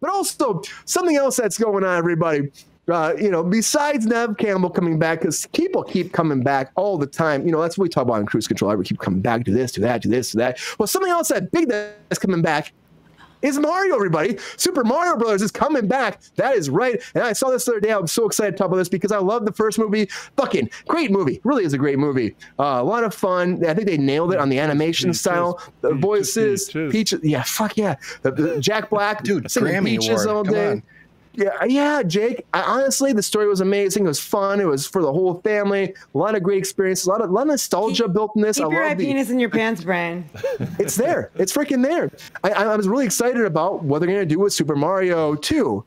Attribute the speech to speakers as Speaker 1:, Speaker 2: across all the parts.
Speaker 1: But also something else that's going on, everybody. You know, besides Nev Campbell coming back, because people keep coming back all the time. You know, that's what we talk about in Cruise Control. We keep coming back to this, to that, to this, to that. Well, something else that's coming back is Mario, everybody. Super Mario Brothers is coming back. That is right. And I saw this the other day. I'm so excited to talk about this because I love the first movie. Fucking great movie. Really is a great movie. A lot of fun. I think they nailed it on the animation style. The voices, Peaches. Yeah, fuck yeah. Jack Black,
Speaker 2: dude,
Speaker 1: singing
Speaker 2: Grammy
Speaker 1: Peaches
Speaker 2: Award.
Speaker 1: all
Speaker 2: Come
Speaker 1: day.
Speaker 2: on.
Speaker 1: Yeah, Jake. Honestly, the story was amazing. It was fun. It was for the whole family. A lot of great experiences. A lot of nostalgia built in this.
Speaker 3: Keep your penis in your pants, Brian.
Speaker 1: It's there. It's freaking there. I was really excited about what they're going to do with Super Mario 2.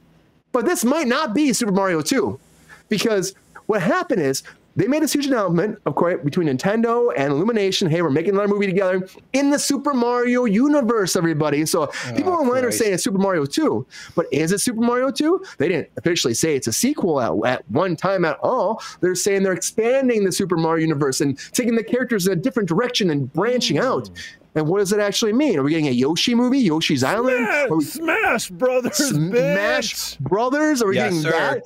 Speaker 1: But this might not be Super Mario 2. Because what happened is they made this huge announcement, of course, between Nintendo and Illumination. Hey, we're making another movie together in the Super Mario universe, everybody. So people online are saying it's Super Mario 2. But is it Super Mario 2? They didn't officially say it's a sequel at one time at all. They're saying they're expanding the Super Mario universe and taking the characters in a different direction and branching out. And what does it actually mean? Are we getting a Yoshi movie, Yoshi's Island?
Speaker 4: Smash Brothers,
Speaker 1: Smash Brothers? Are we getting that?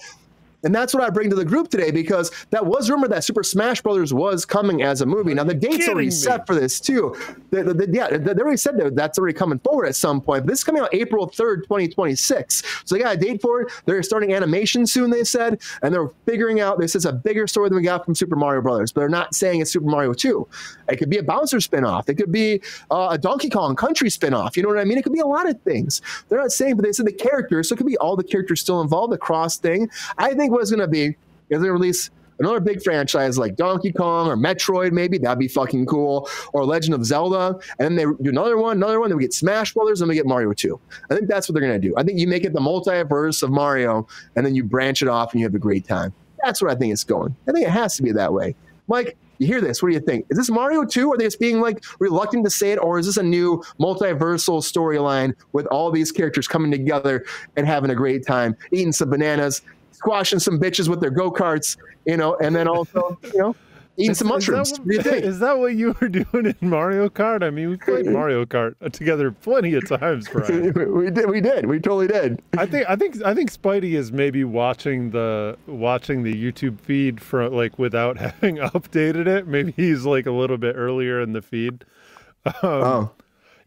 Speaker 1: And that's what I bring to the group today, because that was rumored that Super Smash Brothers was coming as a movie. Now, the date's already set for this, too. They already said that's already coming forward at some point. But this is coming out April 3rd, 2026. So they got a date for it. They're starting animation soon, they said. And they're figuring out this is a bigger story than we got from Super Mario Brothers. But they're not saying it's Super Mario 2. It could be a Bowser spinoff. It could be a Donkey Kong Country spinoff. You know what I mean? It could be a lot of things. They're not saying, but they said the characters. So it could be all the characters still involved, the cross thing. I think what it's going to be is they release another big franchise like Donkey Kong or Metroid, maybe. That'd be fucking cool. Or Legend of Zelda. And then they do another one. Then we get Smash Brothers, and we get Mario 2. I think that's what they're going to do. I think you make it the multiverse of Mario, and then you branch it off, and you have a great time. That's what I think it's going. I think it has to be that way. Mike, you hear this. What do you think? Is this Mario 2? Are they just being like reluctant to say it? Or is this a new multiversal storyline with all these characters coming together and having a great time, eating some bananas, squashing some bitches with their go-karts, you know, and then also, you know, eating some mushrooms? What do you think?
Speaker 4: Is that what you were doing in Mario Kart? I mean, we played Mario Kart together plenty of times, Brian.
Speaker 1: We did. We totally did.
Speaker 4: I think Spidey is maybe watching the YouTube feed for like without having updated it. Maybe he's like a little bit earlier in the feed.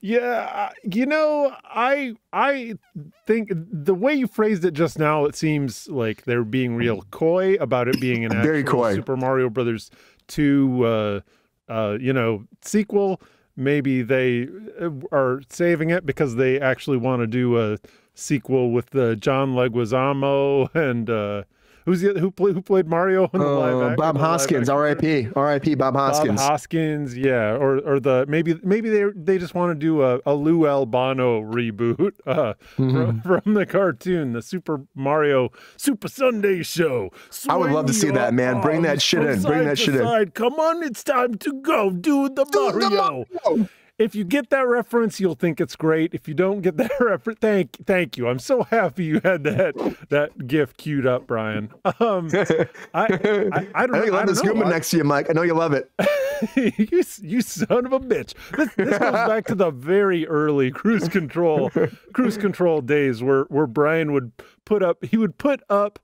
Speaker 4: Yeah, you know, I think the way you phrased it just now, it seems like they're being real coy about it being an actual Super Mario Brothers 2, you know, sequel. Maybe they are saving it because they actually want to do a sequel with John Leguizamo and who played Mario in the live action?
Speaker 1: Bob Hoskins, R.I.P. R.I.p. Bob Hoskins.
Speaker 4: Bob Hoskins, yeah, or maybe they just want to do a Lou Albano reboot from the cartoon, the Super Mario Super Sunday Show.
Speaker 1: I would love to see that, man. Bring that shit in. Bring that shit in.
Speaker 4: Come on, it's time to go do the Mario. If you get that reference, you'll think it's great. If you don't get that reference, thank you. I'm so happy you had that GIF queued up, Brian. I don't know. I
Speaker 1: know you love this Goomba next to you, Mike. I know you love it.
Speaker 4: you son of a bitch. This goes back to the very early cruise control days where Brian would put up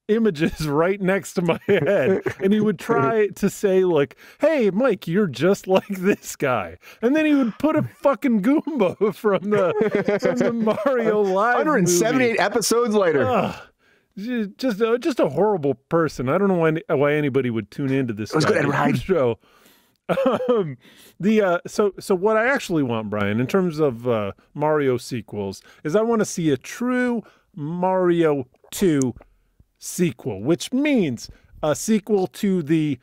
Speaker 4: images right next to my head, and he would try to say like, hey Mike, you're just like this guy, and then he would put a fucking Goomba from the Mario Live
Speaker 1: 178
Speaker 4: movie.
Speaker 1: Episodes later.
Speaker 4: Just a horrible person. I don't know why anybody would tune into this show. So what I actually want, Brian, in terms of Mario sequels, is I want to see a true Mario 2 sequel, which means a sequel to the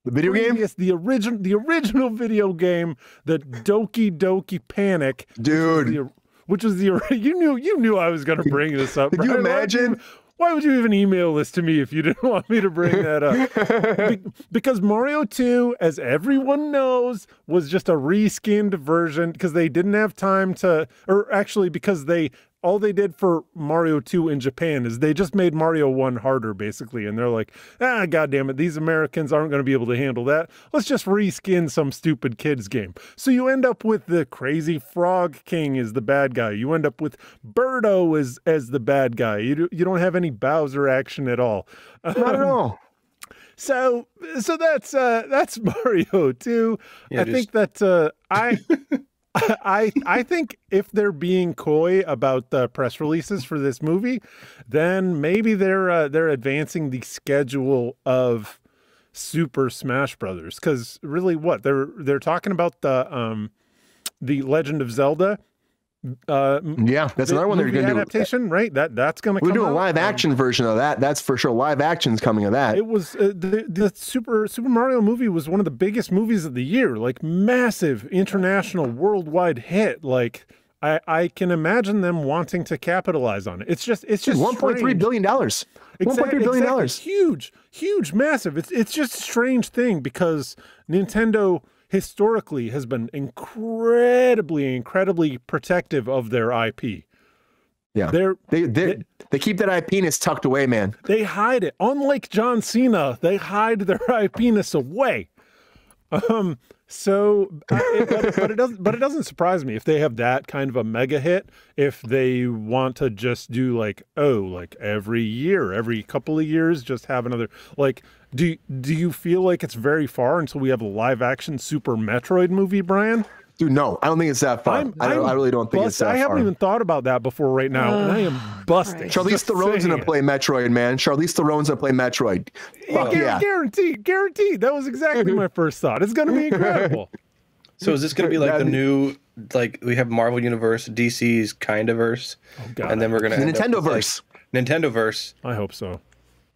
Speaker 1: video game,
Speaker 4: the original video game, the Doki Doki Panic,
Speaker 1: dude.
Speaker 4: Which was the you knew I was going to bring this up.
Speaker 1: Did you imagine?
Speaker 4: Why would you even email this to me if you didn't want me to bring that up? Because Mario 2, as everyone knows, was just a reskinned version because they didn't have time to, or actually because they all they did for Mario 2 in Japan is they just made Mario 1 harder, basically. And they're like, God damn it, these Americans aren't going to be able to handle that. Let's just reskin some stupid kids game. So you end up with the crazy Frog King as the bad guy. You end up with Birdo as the bad guy. You don't have any Bowser action at all.
Speaker 1: Not at all.
Speaker 4: So that's Mario 2.
Speaker 2: Yeah,
Speaker 4: I think that I think if they're being coy about the press releases for this movie, then maybe they're advancing the schedule of Super Smash Brothers. Because really, what they're talking about the Legend of Zelda.
Speaker 1: Yeah, that's another one they're going to do.
Speaker 4: Adaptation, right? That's going to come out.
Speaker 1: We're doing a live action version of that. That's for sure. Live action's coming of that.
Speaker 4: It was the Super Mario movie was one of the biggest movies of the year, like massive international worldwide hit. Like I can imagine them wanting to capitalize on it. It's just
Speaker 1: $1.3 billion. $1.3 billion.
Speaker 4: Huge, massive. It's just a strange thing because Nintendo historically has been incredibly protective of their IP.
Speaker 1: Yeah, they keep that IP-ness tucked away, man.
Speaker 4: They hide it. Unlike John Cena, they hide their IP-ness away. But it doesn't surprise me if they have that kind of a mega hit. If they want to just do like every year, every couple of years, just have another like. Do you feel like it's very far until we have a live action Super Metroid movie, Brian?
Speaker 1: Dude, no, I don't think it's that far. I really don't think it's that far.
Speaker 4: I haven't even thought about that before right now, and I am busting.
Speaker 1: Charlize Theron's going to play Metroid, man. Charlize Theron's going to play Metroid.
Speaker 4: Guaranteed. That was exactly my first thought. It's going to be incredible.
Speaker 2: So is this going to be like the new, like we have Marvel Universe, DC's kind of verse, and then we're going to
Speaker 1: Nintendo-verse.
Speaker 2: Nintendo-verse.
Speaker 4: I hope so.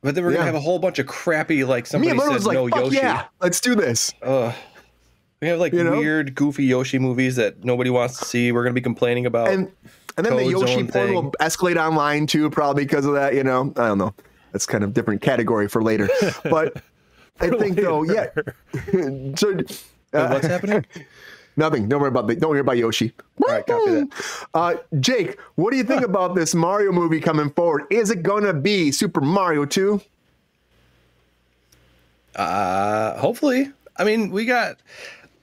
Speaker 2: But then we're going to have a whole bunch of crappy, like somebody said, no Yoshi.
Speaker 1: Yeah, let's do this.
Speaker 2: We have like weird, goofy Yoshi movies that nobody wants to see. We're going to be complaining about.
Speaker 1: And then the Yoshi porn will escalate online too, probably because of that, I don't know. That's kind of different category for later. But I think though, yeah. So
Speaker 2: what's happening?
Speaker 1: Nothing. Don't worry about Yoshi.
Speaker 2: All right, copy that.
Speaker 1: Jake, what do you think about this Mario movie coming forward? Is it going to be Super Mario 2?
Speaker 2: Hopefully. I mean, I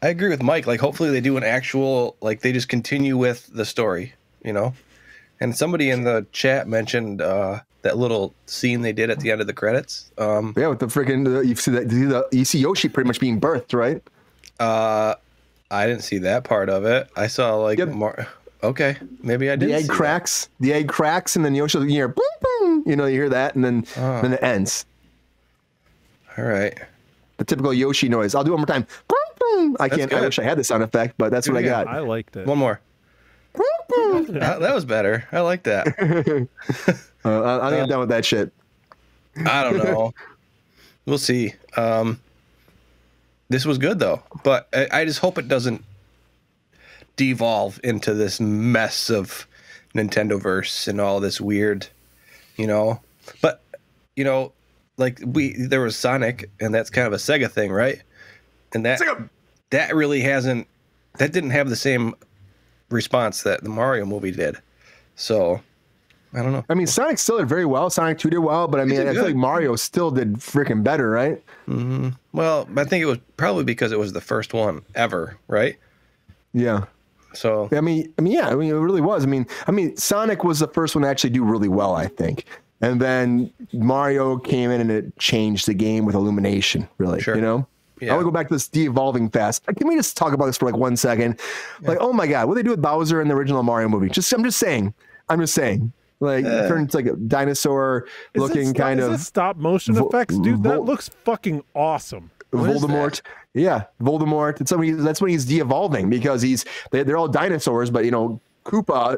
Speaker 2: agree with Mike. Like, hopefully they do an actual, like, they just continue with the story, And somebody in the chat mentioned that little scene they did at the end of the credits.
Speaker 1: Yeah, with the freaking, you see Yoshi pretty much being birthed, right?
Speaker 2: I didn't see that part of it. I saw like okay, maybe I did.
Speaker 1: The egg cracks, and then Yoshi, you hear boom, boom. You hear that, and then it ends.
Speaker 2: All right.
Speaker 1: The typical Yoshi noise. I'll do it one more time. Boom, boom. I wish I had the sound effect, but that's what I got.
Speaker 4: I liked it.
Speaker 2: One more.
Speaker 1: Boom, boom.
Speaker 2: That was better. I like that.
Speaker 1: I think I'm done with that shit.
Speaker 2: I don't know. We'll see. This was good though, but I just hope it doesn't devolve into this mess of Nintendoverse and all this weird, But like there was Sonic, and that's kind of a Sega thing, right? And that really didn't have the same response that the Mario movie did. So I don't know.
Speaker 1: I mean, Sonic still did very well. Sonic 2 did well, but I feel like Mario still did freaking better, right?
Speaker 2: Mm-hmm. Well, I think it was probably because it was the first one ever, right?
Speaker 1: Yeah.
Speaker 2: So
Speaker 1: it really was. I mean, Sonic was the first one to actually do really well, I think. And then Mario came in and it changed the game with Illumination, really.
Speaker 2: Sure.
Speaker 1: Yeah. I want to go back to this de-evolving fast. Can we just talk about this for like 1 second? Yeah. Like, oh my God, what did they do with Bowser in the original Mario movie? I'm just saying. Like, turns like a dinosaur looking kind of.
Speaker 4: Is it stop motion effects? Dude, that looks fucking awesome.
Speaker 1: Voldemort. Yeah, Voldemort. That's when he's de-evolving because they're all dinosaurs, but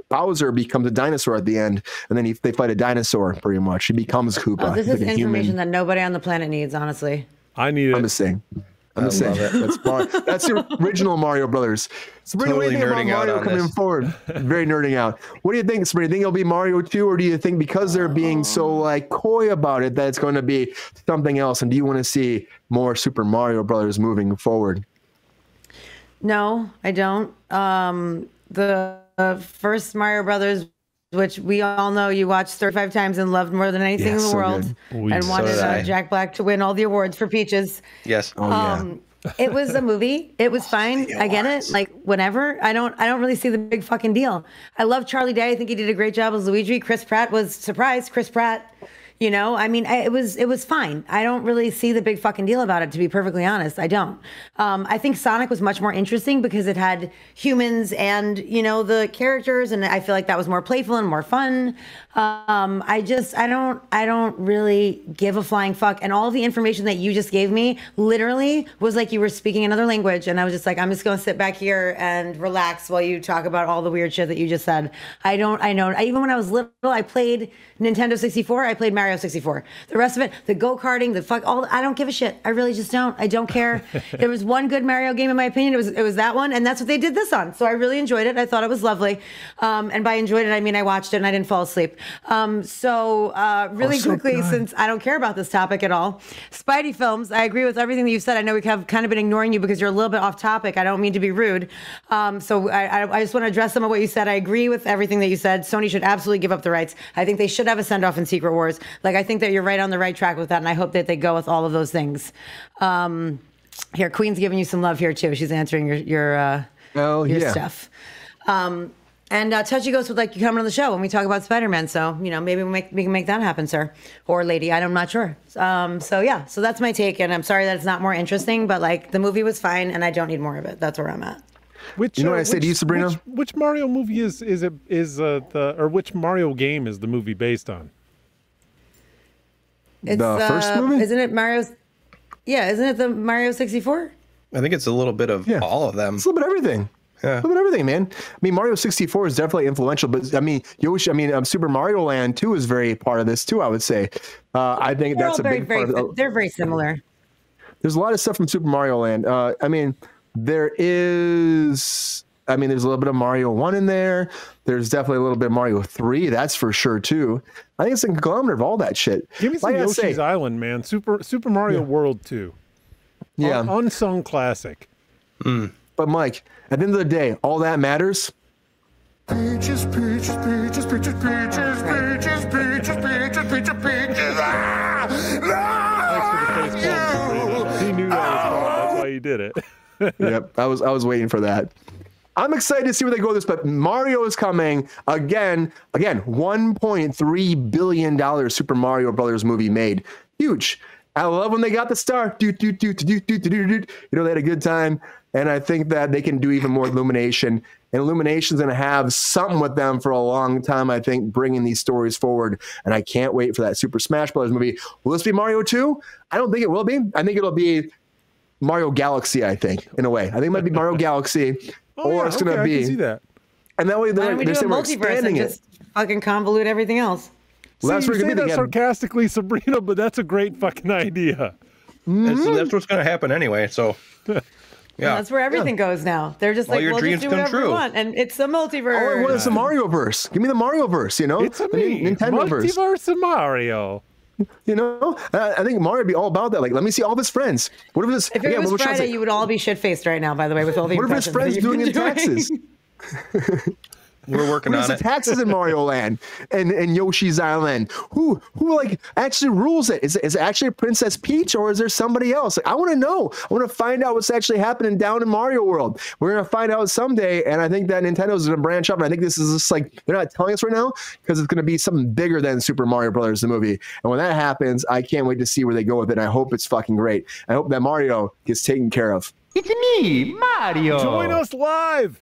Speaker 1: Bowser becomes a dinosaur at the end, and then they fight a dinosaur pretty much. He becomes Koopa.
Speaker 3: Oh, this is information that nobody on the planet needs, honestly.
Speaker 4: I need it.
Speaker 1: I'm just saying. That's the original Mario Brothers. Sabrina,
Speaker 2: totally
Speaker 1: what do you think about Mario coming forward? Very nerding out. What do you think, Sabrina? Do you think it'll be Mario 2, or do you think because they're being so like coy about it that it's going to be something else? And do you want to see more Super Mario Brothers moving forward?
Speaker 3: No, I don't. The first Mario Brothers which we all know you watched 35 times and loved more than anything in the world, and wanted Jack Black to win all the awards for Peaches.
Speaker 2: Yes.
Speaker 3: It was a movie. It was fine. I get it. Like, whatever. I don't really see the big fucking deal. I love Charlie Day. I think he did a great job as Luigi. Chris Pratt was surprised. Chris Pratt. You know, I mean, it was fine. I don't really see the big fucking deal about it, to be perfectly honest. I don't. I think Sonic was much more interesting because it had humans and, you know, the characters, and I feel like that was more playful and more fun. I don't really give a flying fuck. And all the information that you just gave me literally was like you were speaking another language. And I was just like, I'm just going to sit back here and relax while you talk about all the weird shit that you just said. Even when I was little, I played Nintendo 64. I played Mario 64. The rest of it, the go-karting, I don't give a shit. I really just don't. I don't care. There was one good Mario game, in my opinion. It was that one. And that's what they did this on. So I really enjoyed it. I thought it was lovely. And by enjoyed it, I mean, I watched it and I didn't fall asleep. Really quickly, since I don't care about this topic at all, Spidey films, I agree with everything that you said. I know we have kind of been ignoring you because you're a little bit off topic. I don't mean to be rude. So I just want to address some of what you said. I agree with everything that you said. Sony should absolutely give up the rights. I think they should have a send-off in Secret Wars. Like, I think that you're right on the right track with that, and I hope that they go with all of those things. Here, Queen's giving you some love here, too. She's answering your stuff. And Touchy Ghost would like you coming on the show when we talk about Spider-Man. So, you know, maybe we can make that happen, sir. Or lady, I'm not sure. So that's my take. And I'm sorry that it's not more interesting, but, like, the movie was fine, and I don't need more of it. That's where I'm at.
Speaker 4: Which,
Speaker 1: you know what I say to you, Sabrina?
Speaker 4: Which Mario movie which Mario game is the movie based on?
Speaker 3: It's,
Speaker 1: the first movie?
Speaker 3: Isn't it Mario's? Yeah, isn't it the Mario 64?
Speaker 2: I think it's a little bit of all of them.
Speaker 1: It's a little bit of everything. Yeah. A little bit of everything, man. I mean, Mario 64 is definitely influential, but I mean, Super Mario Land 2 is very part of this too, I would say. I think that's a big part of it.
Speaker 3: They're very similar.
Speaker 1: There's a lot of stuff from Super Mario Land. There's a little bit of Mario 1 in there. There's definitely a little bit of Mario 3, that's for sure too. I think it's a conglomerate of all that shit.
Speaker 4: Give me some Yoshi's Island, man. Super Mario World 2.
Speaker 1: Yeah.
Speaker 4: Unsung classic.
Speaker 1: But Mike, at the end of the day, all that matters. Peaches, peaches, peaches, peaches, peaches, peaches, peaches, peaches, peaches, peaches.
Speaker 4: He knew that was wrong. That's why he did it.
Speaker 1: Yep, I was waiting for that. I'm excited to see where they go with this, but Mario is coming again. $1.3 billion Super Mario Brothers movie made. Huge. I love when they got the star. You know, they had a good time. And I think that they can do even more Illumination. And Illumination's going to have something with them for a long time, I think, bringing these stories forward. And I can't wait for that Super Smash Bros. Movie. Will this be Mario 2? I don't think it will be. I think it'll be Mario Galaxy, I think, in a way. I think it might be Mario Galaxy. It's going to be.
Speaker 4: I can see that.
Speaker 1: And that way they're expanding it.
Speaker 3: Just fucking convolute everything else.
Speaker 1: Well,
Speaker 4: you say that sarcastically, Sabrina, but that's a great fucking idea.
Speaker 2: That's what's going to happen anyway. So,
Speaker 3: yeah, that's where everything goes now. They're just like, we'll just do whatever we want, and it's the multiverse.
Speaker 1: All I want is the Mario verse. Give me the Mario verse. You know,
Speaker 4: it's a Nintendo verse. Multiverse of Mario.
Speaker 1: You know, I think Mario would be all about that. Like, let me see all of his friends. What if this?
Speaker 3: If it was Friday, you would all be shit faced right now. By the way, with all the
Speaker 1: what are his friends doing in taxes?
Speaker 2: We're working on it.
Speaker 1: Taxes in Mario Land and Yoshi's Island. Who like actually rules it? Is it actually Princess Peach or is there somebody else? Like, I want to know. I want to find out what's actually happening down in Mario World. We're gonna find out someday, and I think that Nintendo's gonna branch up. And I think this is just like they're not telling us right now because it's gonna be something bigger than Super Mario Brothers the movie. And when that happens, I can't wait to see where they go with it. And I hope it's fucking great. I hope that Mario gets taken care of.
Speaker 5: It's me, Mario.
Speaker 4: Join us live.